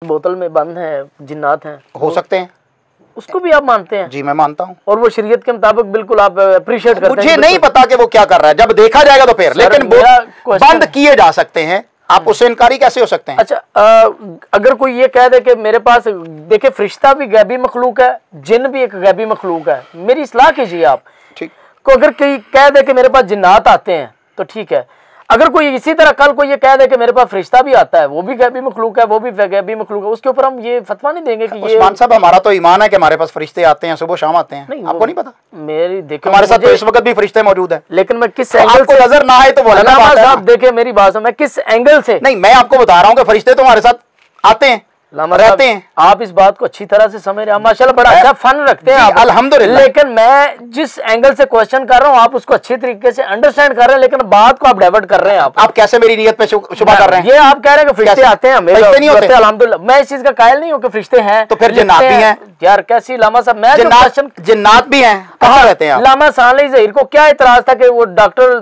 बोतल में बंद है, जिन्नात हैं, हो सकते हैं, उसको भी आप मानते हैं? जी मैं मानता हूँ, और वो शरीयत के मुताबिक बिल्कुल आप अप्रिशिएट करते हैं? मुझे नहीं पता कि वो क्या कर रहा है, जब देखा जाएगा तो फिर, लेकिन बंद किए जा सकते हैं, आप उससे इनकारी कैसे हो सकते हैं? अच्छा, अगर कोई ये कह दे कि मेरे पास, देखिए फरिश्ता भी गैबी मखलूक है, जिन भी एक गैबी मखलूक है, मेरी इस्लाह कीजिए आप। ठीक, को अगर कोई कह दे कि मेरे पास जिन्नात आते हैं तो ठीक है, अगर कोई इसी तरह कल को ये कह दे कि मेरे पास फरिश्ता भी आता है, वो भी गैबी मखलूक है, वो भी गैबी मखलूक है, उसके ऊपर हम ये फतवा नहीं देंगे कि उस्मान साहब हमारा तो ईमान है कि हमारे पास फरिश्ते आते हैं, सुबह शाम आते हैं, आपको नहीं पता? मेरी देखो, हमारे साथ तो इस वक्त भी फरिश्ते मौजूद है, लेकिन मैं किस तो एंगल से नजर ना आए तो बोलना बात है। आप देखे मेरी बात, मैं किस एंगल से, नहीं मैं आपको बता रहा हूँ कि फरिश्ते तो हमारे साथ आते हैं, रहते हैं। आप इस बात को अच्छी तरह से समझ रहे हैं, माशाल्लाह बड़ा अच्छा फन रखते हैं आप, अल्हम्दुलिल्लाह। लेकिन मैं जिस एंगल से क्वेश्चन कर रहा हूँ आप उसको अच्छी तरीके से अंडरस्टैंड कर रहे हैं, लेकिन बात को आप डाइवर्ट कर रहे हैं। आप कैसे मेरी नियत पे शुबा कर रहे हैं? ये आप कह रहे हैं कि फरिश्ते आते हैं, फरिश्ते नहीं होते? अल्हम्दुलिल्लाह, मैं इस चीज का कायल नहीं हूँ कि फरिश्ते हैं, तो फिर जिन्नात भी हैं यार। कैसी लामा साहब, मैं जिन्नात भी हैं, कहाँ रहते हैं? लामा साले ज़हीर को क्या इतराज था कि वो डॉक्टर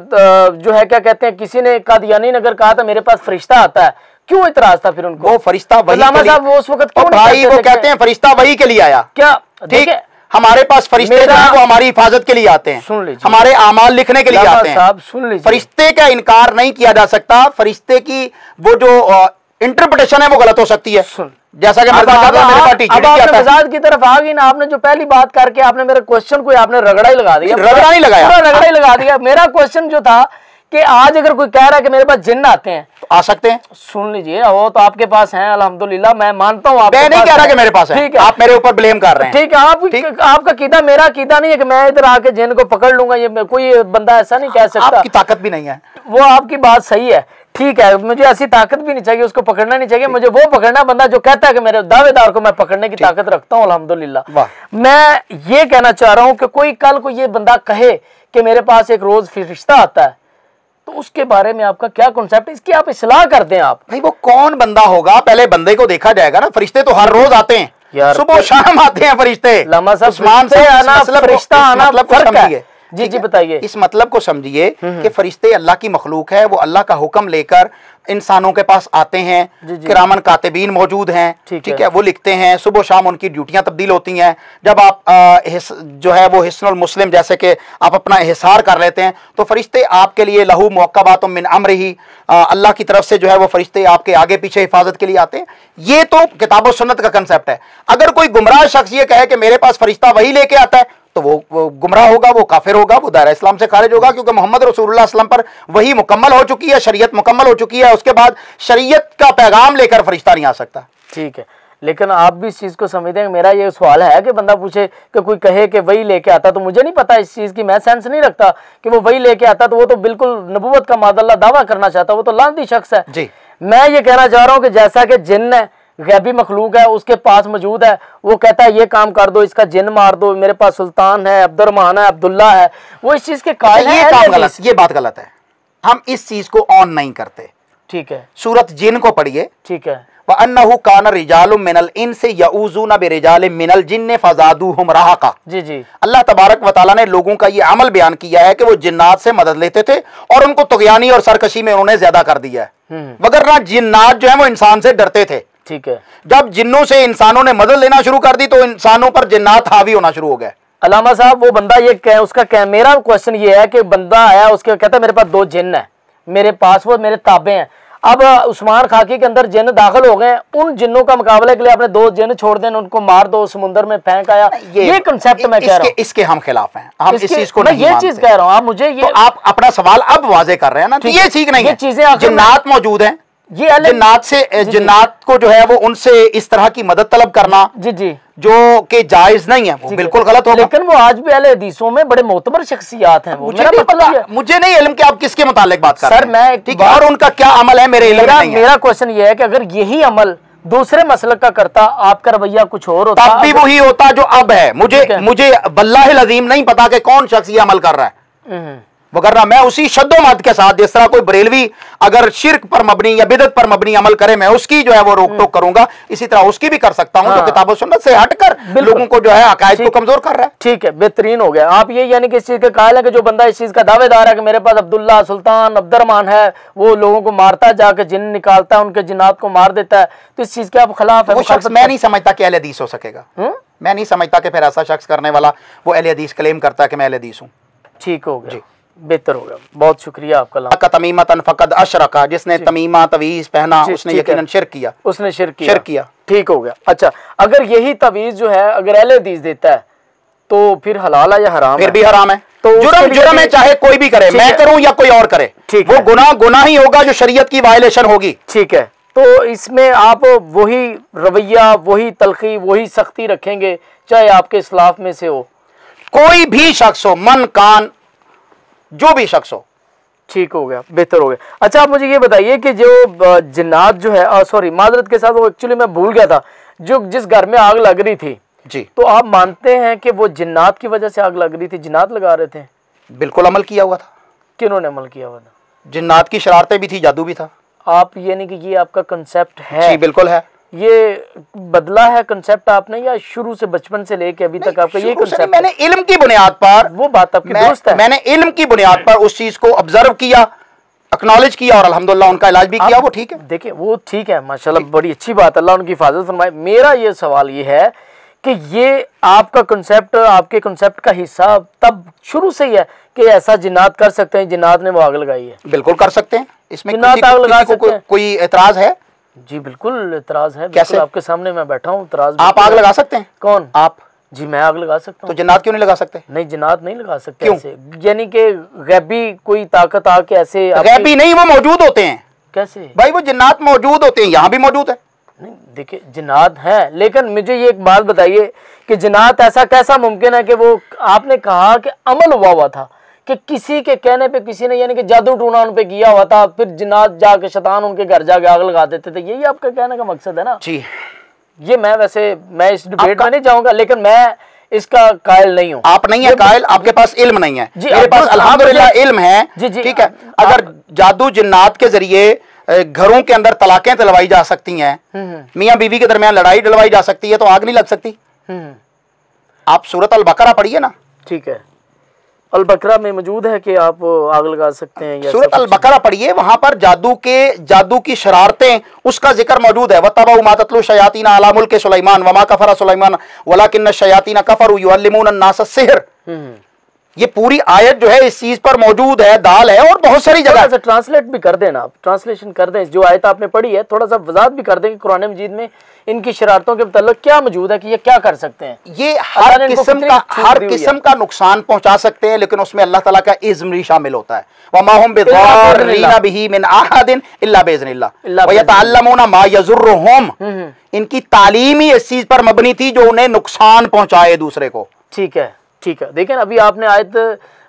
जो है क्या कहते हैं, किसी ने कादियानी नगर कहा था मेरे पास फरिश्ता आता है, क्यों इतराज था फिर उनको? वो फरिश्ता वही लामा साहब वो उस वक्त क्यों भाई वो कहते हैं फरिश्ता वही के लिए आया क्या? ठीक है, हमारे पास फरिश्ते जो हैं वो हमारी हिफाजत के लिए आते हैं, सुन लीजिए, हमारे आमाल लिखने के लिए आते हैं। साहब सुन लीजिए, फरिश्ते का इनकार नहीं किया जा सकता, फरिश्ते की वो जो इंटरप्रिटेशन है वो गलत हो सकती है, जैसा कि मजाक की तरफ आ गई ना आपने, जो पहली बात करके आपने मेरे क्वेश्चन को आपने रगड़ा ही लगा दिया, रगड़ा नहीं लगाया, रगड़ा ही लगा दिया। मेरा क्वेश्चन जो था कि आज अगर कोई कह रहा है कि मेरे पास जिन्न आते हैं तो आ सकते हैं, सुन लीजिए, वो तो आपके पास हैं अल्हम्दुलिल्लाह, मैं मानता हूँ। मैं नहीं कह रहा कि मेरे पास है, ठीक है, आप मेरे ऊपर ब्लेम कर रहे हैं, ठीक है, आपका कीदा मेरा कीदा नहीं है कि मैं इधर आके जिन्न को पकड़ लूंगा, ये कोई बंदा ऐसा नहीं कह सकता, आपकी ताकत भी नहीं है। वो आपकी बात सही है, ठीक है, मुझे ऐसी ताकत भी नहीं चाहिए, उसको पकड़ना नहीं चाहिए, मुझे वो पकड़ना बंदा जो कहता है कि मेरे दावेदार को मैं पकड़ने की ताकत रखता हूँ अल्हम्दुलिल्लाह। मैं ये कहना चाह रहा हूँ कि कोई कल को ये बंदा कहे कि मेरे पास एक रोज फरिश्ता आता है, तो उसके बारे में आपका क्या कॉन्सेप्ट है, इसकी आप इस्लाह कर दें। आप भाई वो कौन बंदा होगा, पहले बंदे को देखा जाएगा ना, फरिश्ते तो हर रोज आते हैं, सुबह शाम आते हैं फरिश्ते। उस्मान से आना फरिश्ता आना फर्क है। जी जी बताइए, इस मतलब को समझिए कि फरिश्ते अल्लाह की मखलूक है, वो अल्लाह का हुक्म लेकर इंसानों के पास आते हैं, किरामन कातिबीन मौजूद हैं, ठीक है, वो लिखते हैं, सुबह शाम उनकी ड्यूटियां तब्दील होती हैं। जब आप जो है वो हिस्नुल मुस्लिम जैसे कि आप अपना हिसार कर लेते हैं, तो फरिश्ते आपके लिए लहू मुअक्कबातुम मिन अम्रिही, अल्लाह की तरफ से जो है वो फरिश्ते आपके आगे पीछे हिफाजत के लिए आते हैं। ये तो किताब और सुन्नत का कंसेप्ट है। अगर कोई गुमराह शख्स ये कहे कि मेरे पास फरिश्ता वही लेके आता है, तो वो गुमराह होगा, वो काफिर होगा, वो दायरा इस्लाम से खारिज होगा, क्योंकि मोहम्मद रसूलुल्लाह सल्लल्लाहु अलैहि वसल्लम पर वही मुकम्मल हो चुकी है, शरीयत मुकम्मल हो चुकी है, उसके बाद शरीयत का पैगाम लेकर फरिश्ता नहीं आ सकता। ठीक है, लेकिन आप भी इस चीज को समझते हैं। मेरा ये सवाल है कि बंदा पूछे कि कोई कहे कि वही लेके आता, तो मुझे नहीं पता इस चीज की, मैं सेंस नहीं रखता कि वो वही लेके आता, तो वो तो बिल्कुल नबूवत का मादल्ला दावा करना चाहता, वो तो लानती शख्स है जी। मैं ये कहना चाह रहा हूँ कि जैसा कि जिन्न है, गैबी मखलूक है, उसके पास मौजूद है, वो कहता है ये काम कर दो, इसका जिन्न मार दो, मेरे पास सुल्तान है, अब्दुर्रहमान है, अब्दुल्ला है, वो इस चीज के कायल है। ये काम गलत, ये बात गलत है, हम इस चीज को ऑन नहीं करते। ठीक है, सूरत जिन को पढ़िए, ठीक है, वअन्नहु कान रिजालुम मिनल इनसे यऊज़ूना बिरिजालिम मिनल जिन्न फज़ादूहुम रहाका। जी जी, अल्लाह तबारक व तआला ने लोगों का ये अमल बयान किया है कि वो जिन्नात से मदद लेते थे और उनको तुग़यानी और सरकशी में उन्होंने ज्यादा कर दिया है, वगरना जिन्नात जो है वो इंसान से डरते थे। ठीक है, जब जिन्नों से इंसानों ने मदद लेना शुरू कर दी तो इंसानों पर जिन्नात हावी होना शुरू हो गए। अलामा साहब वो बंदा ये कह, उसका कह, मेरा क्वेश्चन ये है कि बंदा आया, उसके कहता है मेरे पास 2 जिन्न है, मेरे पास वो मेरे ताबे हैं। अब उस्मान खाकी के अंदर जिन्न दाखिल हो गए, उन जिन्नों का मुकाबले के लिए आपने 2 जिन्न छोड़ दें, उनको मार दो, समुद्र में फेंक आया, ये कंसेप्ट मैं कह रहा हूँ, इसके हम खिलाफ हैं, हम इस चीज को मैं नहीं ये मानते। चीज कह रहा हूँ, आप मुझे ये, तो आप अपना सवाल अब वाजे कर रहे हैं ना, तो ये ठीक नहीं है। चीजें जिन्नात मौजूद हैं, ये जिन्नात से जिन्नात को जो है वो उनसे इस तरह की मदद तलब करना जी जी जो कि जायज नहीं है, वो बिल्कुल गलत होगा। लेकिन वो आज भी अहले हदीसों में बड़े मोतबर शख्सियात हैं। वो मुझे नहीं इल्म कि आप किसके मुतालिक बात कर रहे हैं सर, मैं ठीक है, और उनका क्या अमल है मेरे इल्म नहीं है। मेरा क्वेश्चन ये है कि अगर यही अमल दूसरे मसलक का करता, आपका रवैया कुछ और होता, तब भी वही होता जो अब है। मुझे बल्लाहिल अज़ीम नहीं पता कि कौन शख्स ये अमल कर रहा है, वगैरह मैं उसी शद्दोमत के साथ, जिस तरह कोई बरेलवी अगर शिर्क पर मबनी या बिदत पर मबनी अमल करे, मैं उसकी जो है वो रोक टोक करूंगा, इसी तरह उसकी भी कर सकता हूं। तो किताब और सुन्नत से हटकर लोगों को जो है अकायद को कमजोर कर रहा है। ठीक है, बेहतरीन हो गया। आप ये यानी कि इस चीज का कायल है कि जो बंदा इस चीज का दावेदार है कि मेरे पास अब्दुल्ला, सुल्तान, अब्दुर्रहमान है, वो लोगों को मारता है, जाकर जिन निकालता है, उनके जिन्नात को मार देता है, तो इस चीज के आप खिलाफ है? वो शख्स मैं नहीं समझता कि अहले हदीस हो सकेगा। मैं नहीं समझता कि फिर ऐसा शख्स करने वाला वो अहले हदीस क्लेम करता है कि मैं अहले हदीस हूं। ठीक हो गया, बेहतर हो गया, बहुत शुक्रिया आपका। का तमीमतन फकद अशरका, जिसने तमीमा तवीज पहना उसने यकीनन शिर्क किया, उसने शिर्क किया। ठीक हो गया। अच्छा, अगर यही तवीज जो है अगर अहले हदीस देता है तो फिर हलाल है या हराम? फिर भी हराम है। तो जुर्म है, चाहे कोई भी करे, मैं करूं या कोई और करे, वो गुनाह ही होगा जो शरीयत की वायलेशन होगी। ठीक है, तो इसमें आप वही रवैया, वही तलखी, वही सख्ती रखेंगे चाहे आपके इस्लाफ में से हो? कोई भी शख्स हो, मन कान जो भी शख्स हो। ठीक हो गया, बेहतर हो गया। अच्छा, आप मुझे ये बताइए कि जो जिन्नात जो है, सॉरी माजरत के साथ, वो एक्चुअली मैं भूल गया था, जो जिस घर में आग लग रही थी जी, तो आप मानते हैं कि वो जिन्नात की वजह से आग लग रही थी, जिन्नात लगा रहे थे? बिल्कुल अमल किया हुआ था। किन्होंने अमल किया हुआ था? जिन्नात की शरारतें भी थी, जादू भी था। आप यानी कि ये आपका कंसेप्ट है? जी बिल्कुल है। ये बदला है कंसेप्ट आपने या शुरू से बचपन से लेके अभी तक आपका ये कंसेप्ट? मैंने इल्म की बुनियाद पर, वो बात आपकी दुरुस्त है, मैंने इल्म की बुनियाद पर उस चीज को ऑब्जर्व किया, एक्नॉलेज किया और अल्हम्दुलिल्लाह उनका इलाज भी किया। वो ठीक है, देखिए वो ठीक है, माशाल्लाह, बड़ी अच्छी बात, अल्लाह उनकी हिफाजत फरमाए। मेरा ये सवाल ये है कि ये आपका कंसेप्ट, आपके कंसेप्ट का हिस्सा तब शुरू से ही है कि ऐसा जिन्नात कर सकते हैं, जिन्नात ने वो आग लगाई है? बिल्कुल कर सकते हैं, इसमें जिन्नात आग लगा सकते हैं, कोई एतराज है? जी बिल्कुल एतराज है। कैसे? आपके सामने मैं बैठा हूँ, एतराज। आप आग लगा सकते हैं? कौन? आप? जी मैं आग लगा सकता हूँ। तो जिन्नात क्यों नहीं लगा सकते? नहीं, जिन्नात नहीं लगा सकते। क्यों? ऐसे यानी कि गैबी कोई ताकत आके ऐसे? गैबी नहीं, वो मौजूद होते हैं। कैसे भाई? वो जिन्नात मौजूद होते हैं, यहाँ भी मौजूद है। नहीं देखिए, जिन्नात है, लेकिन मुझे ये एक बात बताइए कि जिन्नात ऐसा कैसा मुमकिन है कि वो, आपने कहा कि अमल हुआ था, कि किसी के कहने पे किसी ने यानी कि जादू टूना उन पे किया हुआ था, फिर जिन्नात जाके शैतान उनके घर जाके आग लगा देते थे, यही आपका कहने का मकसद है ना? जी। ये मैं इस डिबेट में नहीं जाऊंगा, लेकिन मैं इसका कायल नहीं हूँ। आप नहीं है कायल, आपके पास इल्म नहीं है। मेरे पास अल्हम्दुलिल्लाह इल्म है। जी जी, ठीक है। अगर जादू जिन्नात के जरिए घरों के अंदर तलाकें दिलवाई जा सकती हैं, मियाँ बीवी के दरमियान लड़ाई दिलवाई जा सकती है, तो आग नहीं लग सकती? आप सूरत अल बकरा पढ़िए ना। ठीक है, अल बकरा में मौजूद है कि आप आग लगा सकते हैं। सूरत अल बकरा पढ़िए, वहां पर जादू की शरारतें उसका जिक्र मौजूद है। वतबऊ मा तत्लू शयातीन अला मुल्क सुलैमान वमा कफर सुलैमान वलाकिन्न शयातीन कफरू युअल्लिमून अन्नास अस्सिहर। ये पूरी आयत जो है इस चीज पर मौजूद है, दाल है और बहुत सारी जगह। ट्रांसलेट भी कर देना, आप ट्रांसलेशन कर दें, जो आयत आपने पढ़ी है थोड़ा सा वजाहत भी कर दें कि कुरान मजीद में इनकी शरारतों के मतलब क्या मौजूद है, कि ये क्या कर सकते हैं। ये हर किस्म का नुकसान पहुंचा सकते हैं, लेकिन उसमें अल्लाह ताला का इज़्न भी शामिल होता है। वमाहुम बिदार्रीना बिही मिन अहदिन इल्ला बिइज़्निल्लाह व यतअल्लमूना मा यज़ुर्रुहुम। इनकी तालीम ही इस चीज पर मबनी थी जो उन्हें नुकसान पहुंचाए दूसरे को। ठीक है, ठीक है। देखें अभी आपने आयत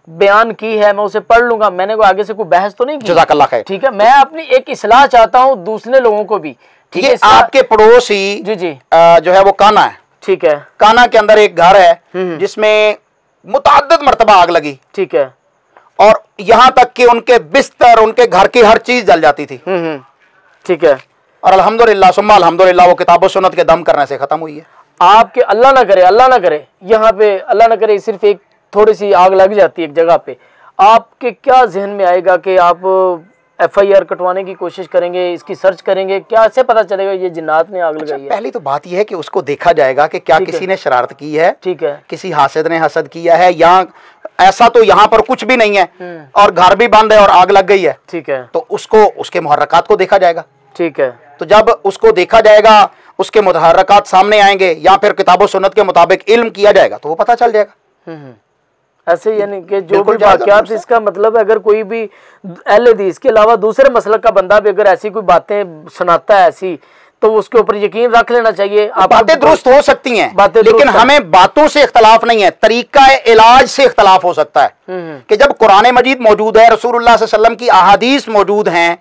बयान की है, मैं उसे पढ़ लूंगा, मैंने कोई आगे से कोई बहस तो नहीं की। जज़ाकल्लाह खैर। ठीक है, मैं अपनी एक इस्लाह चाहता हूँ दूसरे लोगों को भी। ठीक है, आपके पड़ोसी जी जी जो है वो काना है। ठीक है, काना के अंदर एक घर है जिसमें मुतअद्दिद मर्तबा आग लगी। ठीक है, और यहाँ तक कि उनके बिस्तर, उनके घर की हर चीज जल जाती थी। ठीक है, और अल्हम्दुलिल्लाह सुम्मा अल्हम्दुलिल्लाह वो किताब व सुन्नत के दम करने से खत्म हुई है। आपके अल्लाह ना करे यहाँ पे, अल्लाह ना करे सिर्फ एक थोड़ी सी आग लग जाती है एक जगह पे, आपके क्या जहन में आएगा कि आप FIR कटवाने की कोशिश करेंगे, इसकी सर्च करेंगे? क्या ऐसे पता चलेगा ये जिन्नात ने आग लगाई है? पहली तो बात यह है कि उसको देखा जाएगा कि क्या किसी ने शरारत की है। ठीक है, किसी हासिद ने हसद किया है, या ऐसा तो यहाँ पर कुछ भी नहीं है और घर भी बंद है और आग लग गई है। ठीक है, तो उसको, उसके मुहर्रकात को देखा जाएगा। ठीक है, तो जब उसको देखा जाएगा, उसके मुहर्रकात सामने आएंगे या फिर किताब व सुन्नत के मुताबिक इल्म किया जाएगा तो वो पता चल जाएगा। ऐसे यानी कि जो भी वाक़यात, इसका मतलब है अगर कोई भी अहले हदीस के अलावा दूसरे मसलक का बंदा भी अगर ऐसी कोई बातें सुनाता है ऐसी, तो उसके ऊपर यकीन रख लेना चाहिए। बातें दुरुस्त हो सकती हैं, लेकिन हमें बातों से इख्तलाफ नहीं है, तरीका इलाज से इख्तलाफ हो सकता है। कि जब कुरान मजीद मौजूद है, रसूलुल्लाह सल्लल्लाहु अलैहि वसल्लम की अहादीस मौजूद हैं,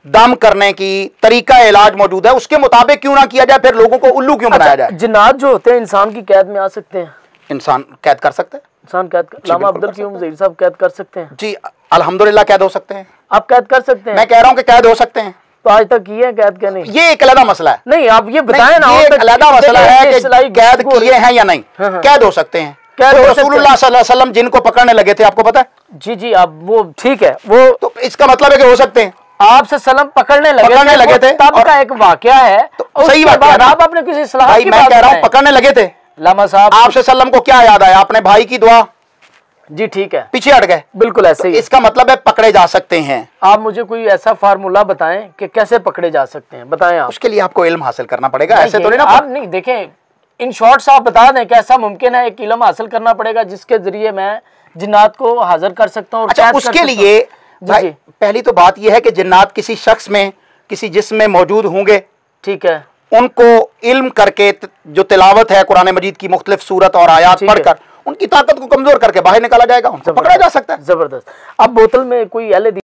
दम करने की तरीका इलाज मौजूद है, उसके मुताबिक क्यों ना किया जाए? फिर लोगों को उल्लू क्यों बनाया जाए? जिन्नात जो होते हैं इंसान की कैद में आ सकते हैं? इंसान कैद कर सकते हैं। इंसान कैद, लामा अब्दुल कीम ज़हीर साहब कैद कर सकते हैं? जी, अल्हम्दुलिल्लाह कैद हो सकते हैं। आप कैद कर सकते हैं? मैं कह रहा हूं कि कैद हो सकते हैं। तो आज तक किए हैं कैद के नहीं? ये एक अलग मसला है। नहीं आप ये बताएं ना, ये एक अलग मसला है कि कैद किए हैं या नहीं। कैद हो सकते हैं। तो रसूलुल्लाह सल्लल्लाहु अलैहि वसल्लम जिनको पकड़ने लगे थे, आपको पता है? जी जी, अब वो ठीक है, वो तो इसका मतलब है कि हो सकते हैं। आपसे सलम पकड़ने लगे थे, तब का एक वाकया है। तो सही बात है। आप अपने किसी सलाह भाई की मैं बात कह रहा हूं बताएं। पकड़ने लगे थे लामा साहब, आपसे सल्लम को क्या याद आया? अपने भाई की दुआ, जी ठीक है, पीछे हट गए। बिल्कुल ऐसे तो ही। इसका मतलब है पकड़े जा सकते हैं। आप मुझे कोई ऐसा फार्मूला बताएं कि कैसे पकड़े जा सकते हैं, बताएं आप। उसके लिए आपको इल्म हासिल करना पड़ेगा, ऐसे थोड़ी ना। आप नहीं देखें, इन शॉर्ट्स आप बता दें कैसा मुमकिन है एक इल्म हासिल करना पड़ेगा जिसके जरिए मैं जिन्नात को हाजिर कर सकता हूँ। अच्छा, उसके लिए भाई पहली तो बात यह है कि जिन्नात किसी शख्स में, किसी जिस्म में मौजूद होंगे, ठीक है, उनको इल्म करके जो तिलावत है कुरान मजीद की मुख्तलिफ सूरत और आयात पढ़कर उनकी ताकत को कमजोर करके बाहर निकाला जाएगा, उनको पकड़ा जा सकता है। जबरदस्त। अब बोतल में कोई